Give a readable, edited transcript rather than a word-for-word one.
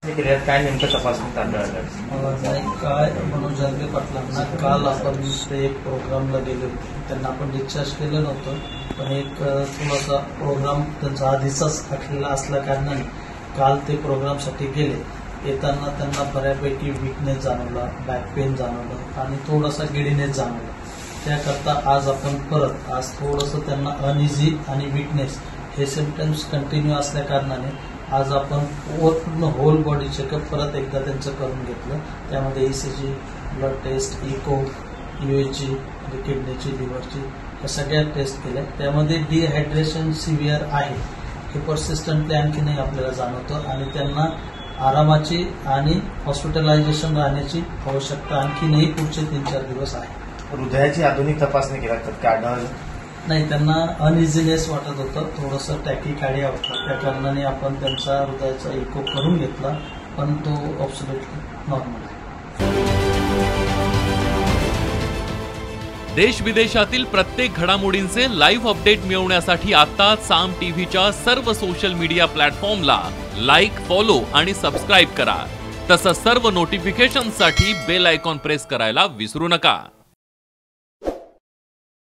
काय नेमकं तपासणीत आढळलं? नाही, काय मनोज जरगे पाटलांना काल आपण ते एक प्रोग्रामला गेले होते. त्यांना आपण डिस्चार्ज केलं नव्हतं, पण एक थोडासा प्रोग्राम त्यांचा आधीचाच आखलेला असल्या कारणाने काल ते प्रोग्रामसाठी गेले. येताना त्यांना बऱ्यापैकी वीकनेस जाणवला, बॅक पेन जाणवलं आणि थोडासा गिडीनेस जाणवला. त्याकरता आज आपण परत आज थोडंसं त्यांना अनइझी आणि वीकनेस हे सिम्पटम्स कंटिन्यू असल्या कारणाने आज आपण पूर्ण होल बॉडी चेकअप परत एकदा त्यांचं करून घेतलं. त्यामध्ये ECG, blood test, echo, USG म्हणजे किडनीची, लिव्हरची या सगळ्या टेस्ट केल्या. त्यामध्ये डिहायड्रेशन सिव्हिअर आहे हे परसिस्टंटली आणखीनही आपल्याला जाणवतं आणि त्यांना आरामाची आणि हॉस्पिटलायझेशन राहण्याची आवश्यकता आणखीनही पुढचे 3-4 दिवस आहे. हृदयाची आधुनिक तपासणी केली तर काय आढळलं? नाही, त्यांना अनइझीनेस वाटत होतं, थोडंसं टॅकीकार्डिया होतं. त्या कारणाने आपण त्यांचा हृदयाचा इको करून घेतला, पण तो ॲब्सोल्युटली नॉर्मल आहे. देश विदेशातील प्रत्येक घडामोडींचे लाईव्ह अपडेट मिळवण्यासाठी आता साम टीव्हीच्या सर्व सोशल मीडिया प्लॅटफॉर्मला लाईक, फॉलो आणि सबस्क्राईब करा. तसंच सर्व नोटिफिकेशनसाठी बेल आयकॉन प्रेस करायला विसरू नका.